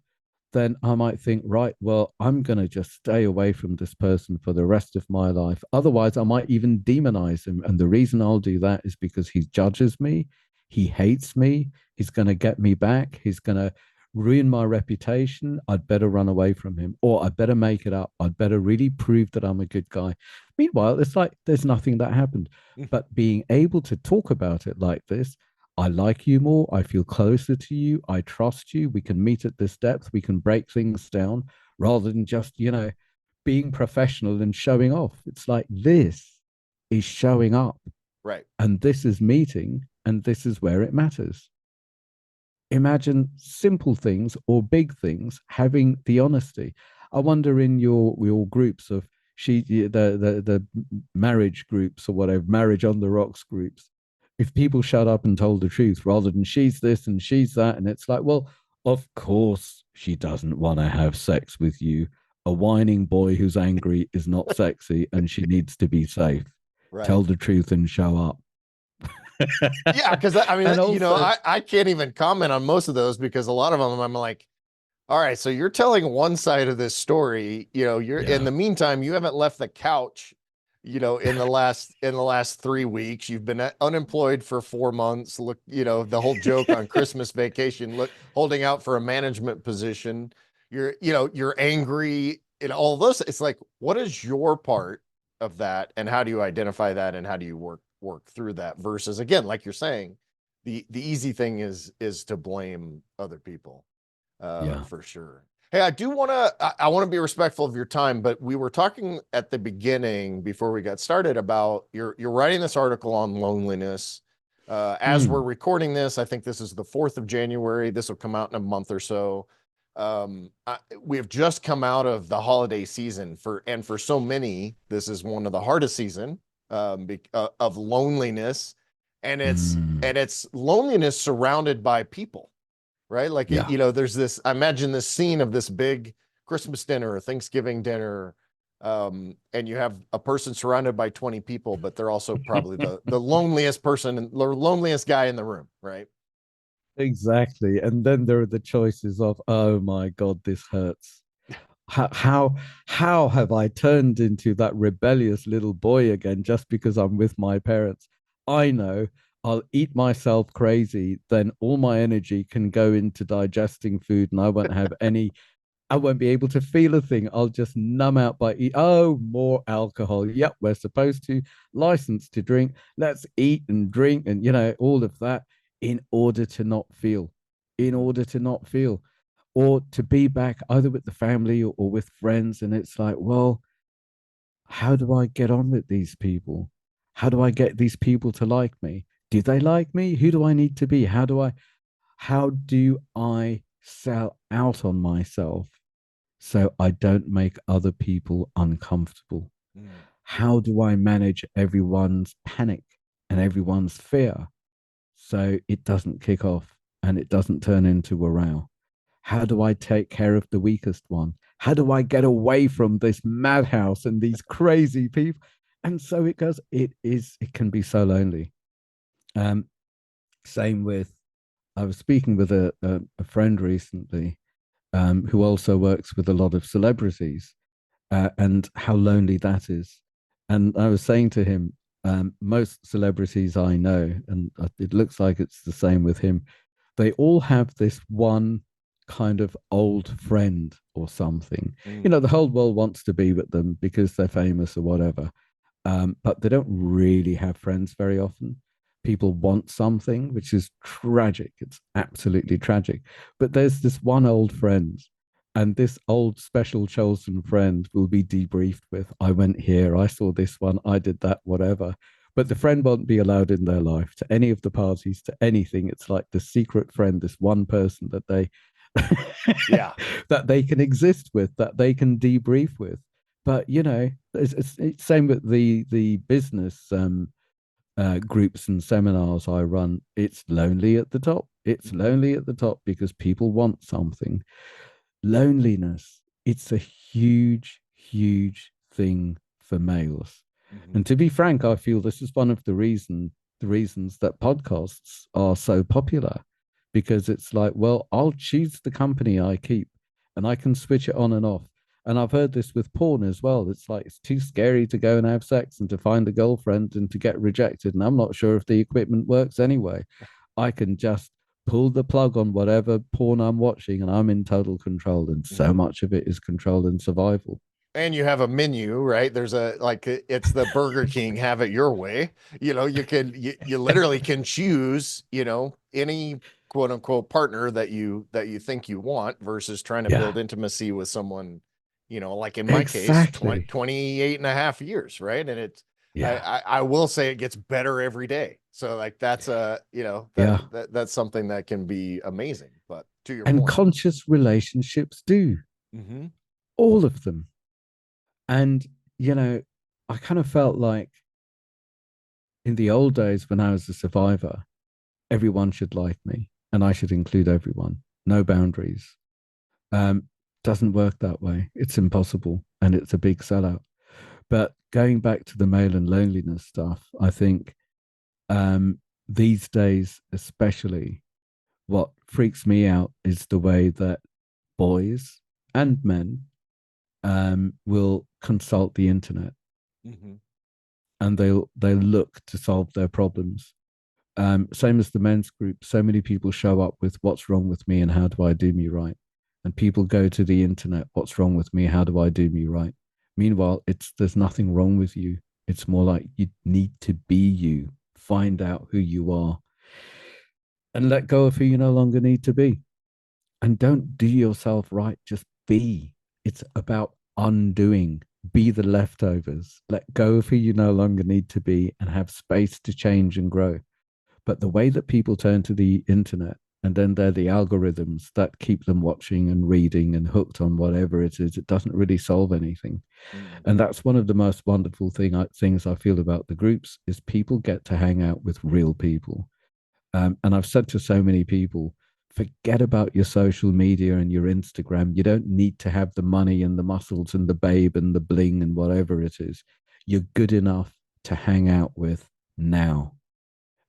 then I might think, right, well, I'm going to just stay away from this person for the rest of my life. Otherwise, I might even demonize him. And the reason I'll do that is because he judges me, he hates me, he's going to get me back, he's going to ruin my reputation. I'd better run away from him, or I'd better make it up. I'd better really prove that I'm a good guy. Meanwhile, it's like there's nothing that happened. But being able to talk about it like this, I like you more. I feel closer to you. I trust you. We can meet at this depth. We can break things down rather than just, being professional and showing off. It's like this is showing up, Right. and this is meeting, and this is where it matters. Imagine simple things or big things having the honesty. I wonder in your groups of the marriage groups or whatever, marriage on the rocks groups, if people shut up and told the truth rather than she's this and she's that, and it's like, well, of course she doesn't want to have sex with you. A whining boy who's angry is not sexy and she needs to be safe. Right. Tell the truth and show up. Yeah, because I mean, And also, I can't even comment on most of those because a lot of them I'm like, all right, so you're telling one side of this story, you're in yeah, the meantime, you haven't left the couch, in the last 3 weeks. You've been unemployed for 4 months. Look, the whole joke on Christmas vacation, look, holding out for a management position. You're angry and all those. It's like, what is your part of that? And how do you identify that? And how do you work through that versus, again, like you're saying, the easy thing is to blame other people, Yeah. for sure. Hey, I want to be respectful of your time, but we were talking at the beginning before we got started about you're writing this article on loneliness. As we're Mm. recording this, I think this is the 4th of January. This will come out in a month or so. We have just come out of the holiday season and for so many, this is one of the hardest season, of loneliness, and Mm. it's loneliness surrounded by people, right? Like, Yeah. there's this, I imagine this scene of this big Christmas dinner or Thanksgiving dinner. And you have a person surrounded by 20 people, but they're also probably the loneliest person and the loneliest guy in the room, right? Exactly. And then there are the choices of, oh my God, this hurts. How have I turned into that rebellious little boy again just because I'm with my parents? I know I'll eat myself crazy, then all my energy can go into digesting food and I won't be able to feel a thing. I'll just numb out by eat. Oh, more alcohol. Yep, we're supposed to license to drink. Let's eat and drink and all of that in order to not feel. In Mhm. order to not feel. Or to be back either with the family or with friends. And it's like, well, how do I get on with these people? How do I get these people to like me? Do they like me? Who do I need to be? How do I sell out on myself so I don't make other people uncomfortable? Mm. How do I manage everyone's panic and everyone's fear so it doesn't kick off and it doesn't turn into a row? How do I take care of the weakest one? How do I get away from this madhouse and these crazy people? And so it goes, it can be so lonely. Um, Same with, I was speaking with a friend recently who also works with a lot of celebrities and how lonely that is. And I was saying to him, most celebrities I know, and it looks like it's the same with him, they all have this one kind of old friend or something. Mm. The whole world wants to be with them because they're famous or whatever, but they don't really have friends very often. People want something, which is tragic. It's absolutely tragic. But there's this one old friend, and this old special chosen friend will be debriefed with, I went here, I saw this one, I did that, whatever. But the friend won't be allowed in their life to any of the parties, to anything. It's like the secret friend, this one person that they Yeah. that they can exist with, that they can debrief with. But it's same with the business groups and seminars I run. It's lonely at the top. It's Mhm. lonely at the top because people want something. Loneliness, it's a huge, huge thing for males. Mhm. And to be frank, I feel this is one of the reasons that podcasts are so popular, because it's like, well, I'll choose the company I keep and I can switch it on and off. And I've heard this with porn as well. It's like it's too scary to go and have sex and to find a girlfriend and to get rejected. And I'm not sure if the equipment works anyway. I can just pull the plug on whatever porn I'm watching and I'm in total control. And so Mhm. much of it is control and survival. And you have a menu, right? There's it's the Burger King, have it your way. You literally can choose, any quote unquote partner that you think you want versus trying to Yeah, build intimacy with someone, like in my case, exactly. 28 and a half years, right? And Yeah, I will say it gets better every day. So like that's yeah. that's something that can be amazing. But to your And point. conscious relationships do, Mm-hmm. all of them. And, I kind of felt like in the old days when I was a survivor, everyone should like me and I should include everyone, no boundaries. Um, doesn't work that way. It's impossible and it's a big sellout. But going back to the male and loneliness stuff, I think these days, especially, what freaks me out is the way that boys and men will consult the internet Mm-hmm. and they'll look to solve their problems. Same as the men's group, so many people show up with what's wrong with me and how do I do me right? And people go to the internet, what's wrong with me? How do I do me right? Meanwhile, it's there's nothing wrong with you. It's more like you need to be you, find out who you are. and let go of who you no longer need to be. And don't do yourself right, just be. It's about undoing. Be the leftovers. Let go of who you no longer need to be and have space to change and grow. But the way that people turn to the internet, and then they're the algorithms that keep them watching and reading and hooked on whatever it is, it doesn't really solve anything. Mm. And that's one of the most wonderful things I feel about the groups is people get to hang out with real people. And I've said to so many people, forget about your social media and your Instagram. You don't need to have the money and the muscles and the babe and the bling and whatever it is. You're good enough to hang out with now.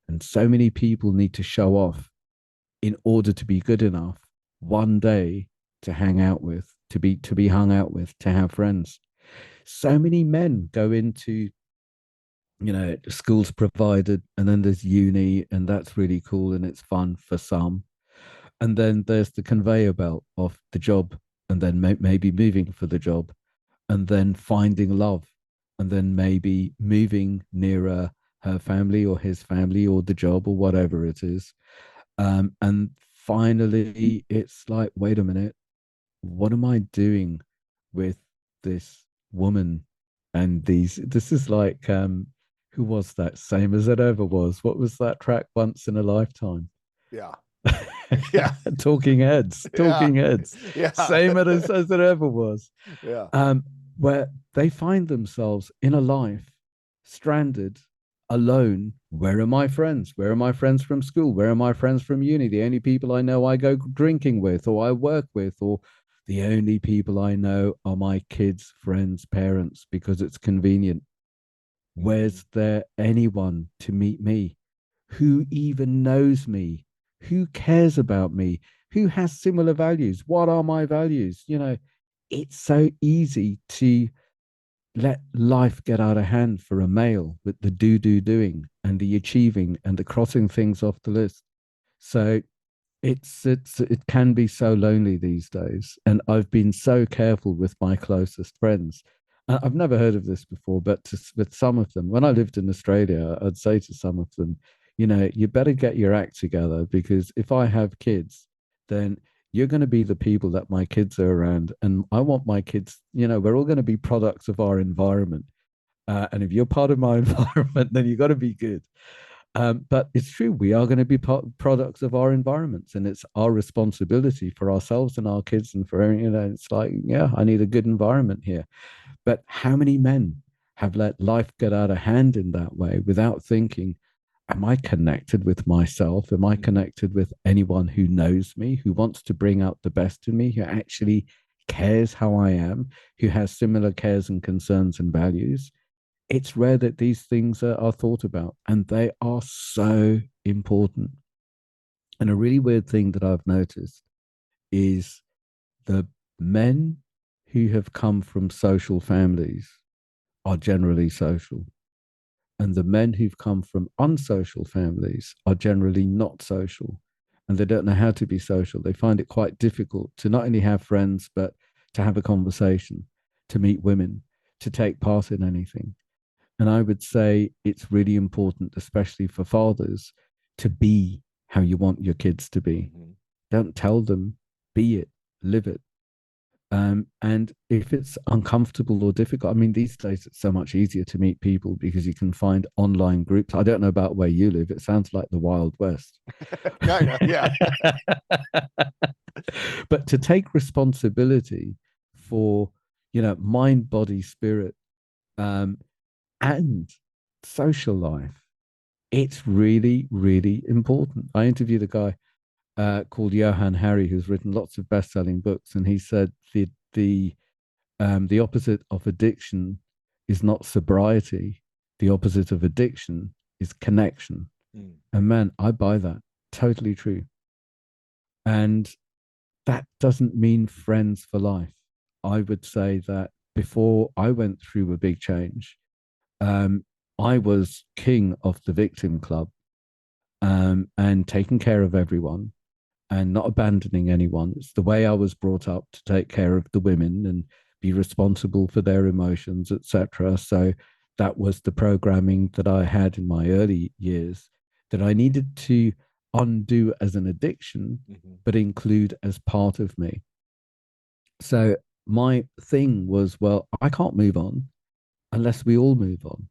And so many people need to show off in order to be good enough one day to hang out with, to be hung out with, to have friends. So many men go into, schools provided, and then there's uni, and that's really cool and it's fun for some. And then there's the conveyor belt of the job, and then maybe moving for the job, and then finding love, and then maybe moving nearer her family or his family or the job or whatever it is. And finally, it's like, wait a minute, what am I doing with this woman and these? This is like, who was that? Same as it ever was. What was that track? Once in a Lifetime. Yeah. Yeah. Talking Heads. Yeah. Talking Heads. Yeah. Same as it ever was. Yeah. Where they find themselves in a life stranded, alone. Where are my friends? Where are my friends from school? Where are my friends from uni? The only people I know I go drinking with or I work with, or the only people I know are my kids, friends, parents, because it's convenient. Where's there anyone to meet me? Who even knows me? Who cares about me? Who has similar values? What are my values? It's so easy to let life get out of hand for a male with the doing and the achieving and the crossing things off the list. So it can be so lonely these days. And I've been so careful with my closest friends. I've never heard of this before, but with some of them, when I lived in Australia, I'd say to some of them, you better get your act together, because if I have kids, then you're going to be the people that my kids are around. And I want my kids, we're all going to be products of our environment. And if you're part of my environment, then you've got to be good. But it's true, we are going to be products of our environments, and it's our responsibility for ourselves and our kids. And for, it's like, yeah, I need a good environment here. But how many men have let life get out of hand in that way without thinking, am I connected with myself? Am I connected with anyone who knows me, who wants to bring out the best in me, who actually cares how I am, who has similar cares and concerns and values? It's rare that these things are thought about, and they are so important. And a really weird thing that I've noticed is the men who have come from social families are generally social. And the men who've come from unsocial families are generally not social. And they don't know how to be social. They find it quite difficult to not only have friends, but to have a conversation, to meet women, to take part in anything. And I would say it's really important, especially for fathers, to be how you want your kids to be. Mm-hmm. Don't tell them, be it, live it. And if it's uncomfortable or difficult, I mean, these days it's so much easier to meet people because you can find online groups. I don't know about where you live. It sounds like the Wild West. Kind of, yeah. But to take responsibility for, mind, body, spirit, and social life, it's really, really important. I interviewed a guy called Johann Hari, who's written lots of best-selling books, and he said the opposite of addiction is not sobriety. The opposite of addiction is connection. Mm. And man, I buy that. Totally true. And that doesn't mean friends for life. I would say that before I went through a big change, I was king of the victim club, and taking care of everyone and not abandoning anyone. It's the way I was brought up, to take care of the women and be responsible for their emotions, etc. So that was the programming that I had in my early years, that I needed to undo as an addiction, Mhm. but include as part of me. So my thing was, well, I can't move on unless we all move on,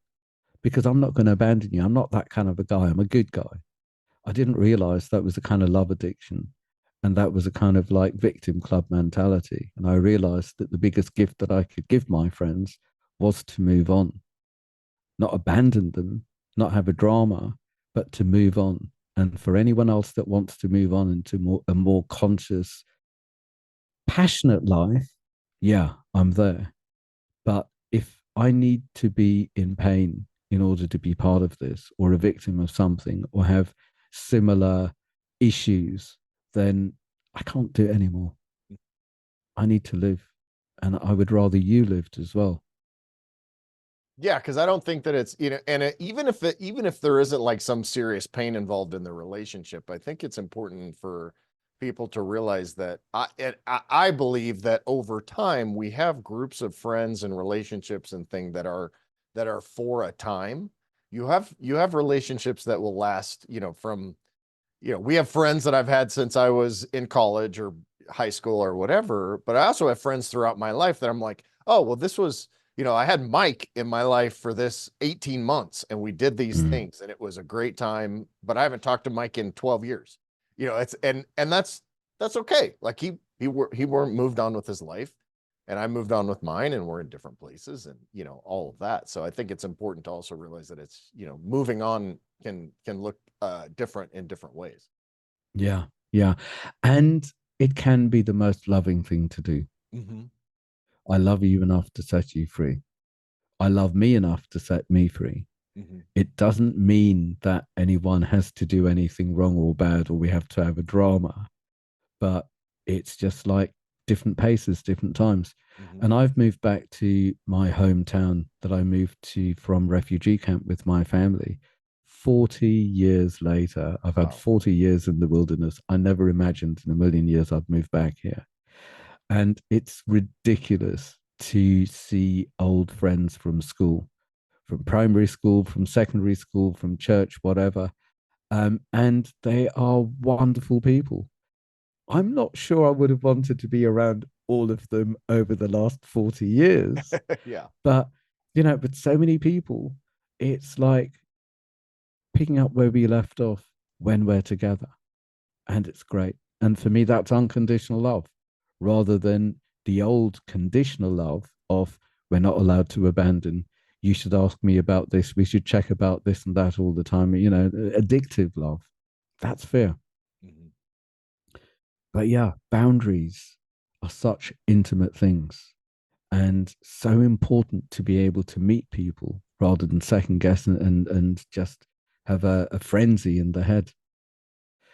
because I'm not going to abandon you. I'm not that kind of a guy. I'm a good guy. I didn't realize that was a kind of love addiction, and that was a kind of like victim club mentality. And I realized that the biggest gift that I could give my friends was to move on, not abandon them, not have a drama, but to move on. And for anyone else that wants to move on into a more conscious, passionate life, yeah, I'm there. But if I need to be in pain in order to be part of this, or a victim of something, or have similar issues, then I can't do it anymore. I need to live. And I would rather you lived as well. Yeah, because I don't think that it's, and even if there isn't like some serious pain involved in the relationship, I think it's important for people to realize that I believe that over time we have groups of friends and relationships and things that are for a time. You have relationships that will last, from, we have friends that I've had since I was in college or high school or whatever, but I also have friends throughout my life that I'm like, oh, well, this was, I had Mike in my life for this 18 months and we did these Mm. things and it was a great time, but I haven't talked to Mike in 12 years. It's and that's okay. Like he weren't moved on with his life and I moved on with mine and we're in different places and all of that. So I think it's important to also realize that it's, moving on can look different in different ways. Yeah. Yeah. And it can be the most loving thing to do. Mm-hmm. I love you enough to set you free. I love me enough to set me free. Mm-hmm. It doesn't mean that anyone has to do anything wrong or bad, or we have to have a drama, but it's just like different paces, different times. Mm-hmm. And I've moved back to my hometown that I moved to from refugee camp with my family. 40 years later, I've had Wow. 40 years in the wilderness. I never imagined in a million years I'd move back here. And it's ridiculous to see old friends from school, from primary school, from secondary school, from church, whatever. And they are wonderful people. I'm not sure I would have wanted to be around all of them over the last 40 years, Yeah. but but so many people, it's like picking up where we left off when we're together, and it's great. And for me, that's unconditional love rather than the old conditional love of we're not allowed to abandon. You should ask me about this. We should check about this and that all the time. Addictive love. That's fear. Mm-hmm. But yeah, boundaries are such intimate things and so important to be able to meet people rather than second guess and just have a frenzy in the head.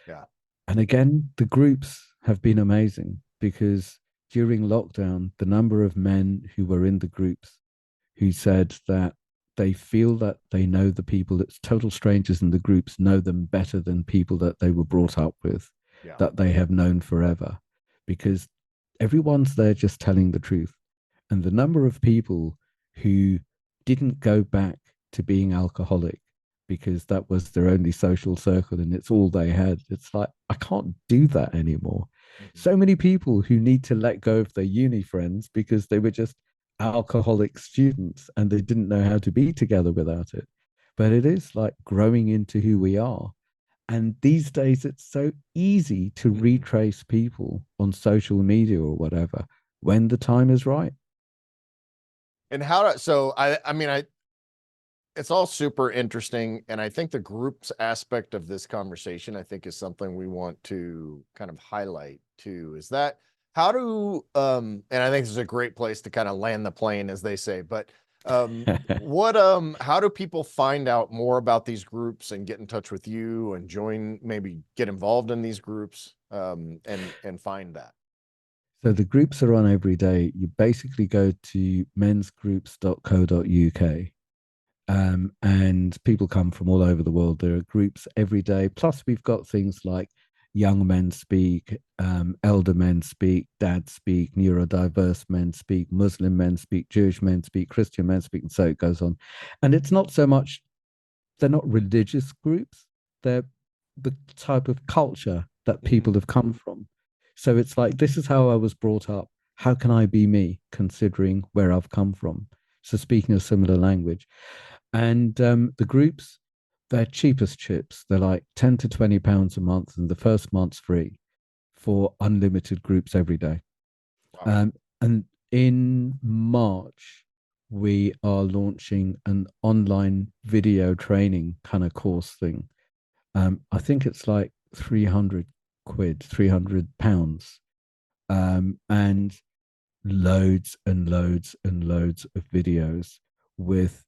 Yeah. And again, the groups have been amazing because during lockdown, the number of men who were in the groups who said that they feel that they know the people that's total strangers in the groups know them better than people that they were brought up with, Yeah. that they have known forever, because everyone's there just telling the truth. And the number of people who didn't go back to being alcoholic because that was their only social circle and it's all they had. It's like, I can't do that anymore. Mm-hmm. So many people who need to let go of their uni friends because they were just alcoholic students and they didn't know how to be together without it. But it is like growing into who we are. And these days, it's so easy to Mm-hmm. retrace people on social media or whatever when the time is right. And I mean, it's all super interesting. And I think the groups aspect of this conversation, I think is something we want to kind of highlight too, is that and I think this is a great place to kind of land the plane, as they say, but how do people find out more about these groups and get in touch with you and maybe get involved in these groups, and find that? So the groups are on every day. You basically go to mensgroups.co.uk, and people come from all over the world. There are groups every day. Plus, we've got things like young men speak, elder men speak, dad speak, neurodiverse men speak, Muslim men speak, Jewish men speak, Christian men speak, and so it goes on. And it's not so much, they're not religious groups. They're the type of culture that people have come from. So it's like, this is how I was brought up. How can I be me, considering where I've come from? So speaking a similar language. And the groups, they're cheap as chips. They're like 10 to 20 pounds a month, and the first month's free for unlimited groups every day. Wow. And in March, we are launching an online video training kind of course thing. I think it's like 300 quid, 300 pounds, and loads and loads and loads of videos with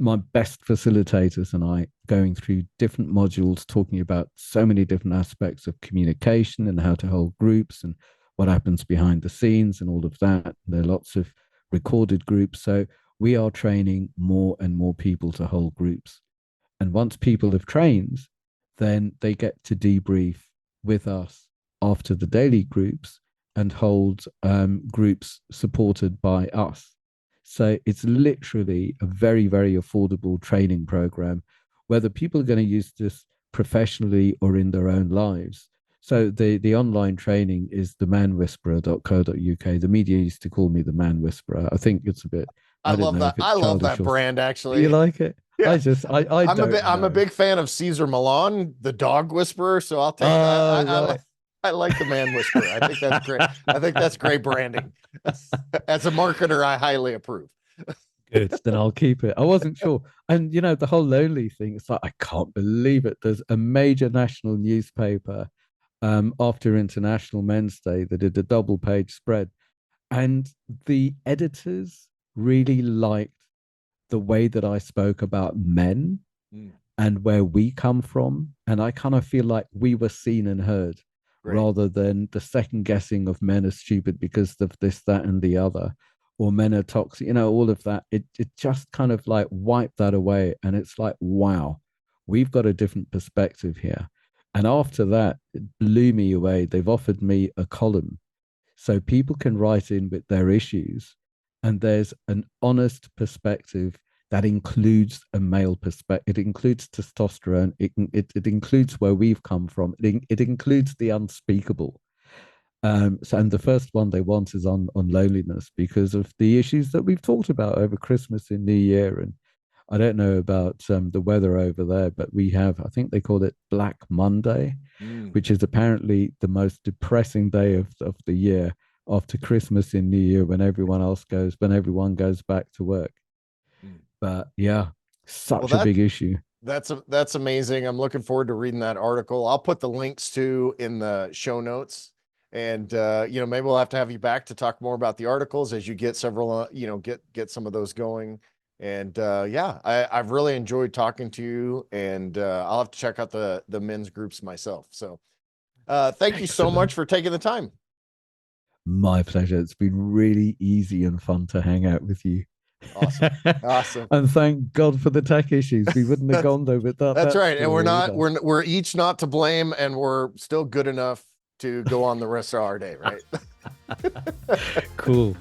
my best facilitators and I going through different modules, talking about so many different aspects of communication and how to hold groups and what happens behind the scenes and all of that. There are lots of recorded groups. So we are training more and more people to hold groups. And once people have trained, then they get to debrief with us after the daily groups and hold groups supported by us. So it's literally a very, very affordable training program, whether people are going to use this professionally or in their own lives. So the online training is themanwhisperer.co.uk. The media used to call me the Man Whisperer. I think it's a bit. I don't love know that. if it's I love that childish or. brand, actually. You like it? Yeah. I'm a big fan of Caesar Milan, the dog whisperer. So I'll take that. Right. I like the Man Whisperer. I think that's great. I think that's great branding. As a marketer, I highly approve. Good. Then I'll keep it. I wasn't sure. And the whole lonely thing, it's like, I can't believe it. There's a major national newspaper after International Men's Day that did a double page spread. And the editors really liked the way that I spoke about men and where we come from. And I kind of feel like we were seen and heard. Great. Rather than the second guessing of men are stupid because of this, that, and the other, or men are toxic, all of that. It just kind of like wiped that away. And it's like, wow, we've got a different perspective here. And after that, it blew me away. They've offered me a column so people can write in with their issues. And there's an honest perspective that includes a male perspective. It includes testosterone. It includes where we've come from. It includes the unspeakable. And the first one they want is on loneliness because of the issues that we've talked about over Christmas and New Year. And I don't know about the weather over there, but we have, I think they call it Black Monday, which is apparently the most depressing day of the year after Christmas and New Year when everyone goes back to work. But yeah, such a big issue. That's amazing. I'm looking forward to reading that article. I'll put the links in the show notes, and maybe we'll have to have you back to talk more about the articles as you get several, get some of those going. And I've really enjoyed talking to you, and I'll have to check out the men's groups myself. So thank you so much for taking the time. My pleasure. It's been really easy and fun to hang out with you. Awesome. And thank God for the tech issues. We wouldn't have gone there with that. That's right. And we're each not to blame, and we're still good enough to go on the rest of our day, right? Cool.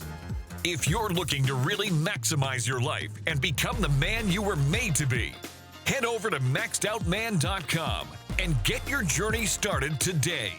If you're looking to really maximize your life and become the man you were made to be, head over to maxedoutman.com and get your journey started today.